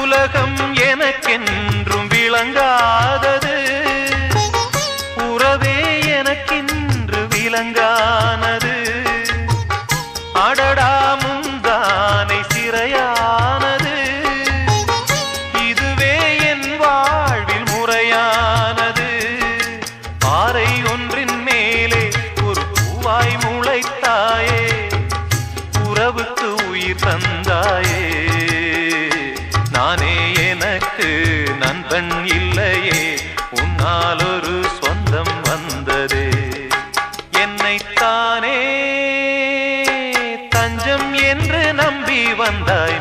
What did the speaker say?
உலகம் எனக்கென்றும் விளங்காதது, உறவே எனக்கென்று விளங்கானது. அடடா முந்தானை சிறையானது, இதுவே என் வாழ்வில் முறையானது. பாறை ஒன்றின் மேலே ஒரு பூவாய் முளைத்தாயே, உறவுக்கு உயிர் தந்தாயே. நானே எனக்கு நண்பன் இல்லையே, உன்னால் ஒரு சொந்தம் வந்ததே. என்னைத்தானே தஞ்சம் என்று நம்பி வந்தாய்.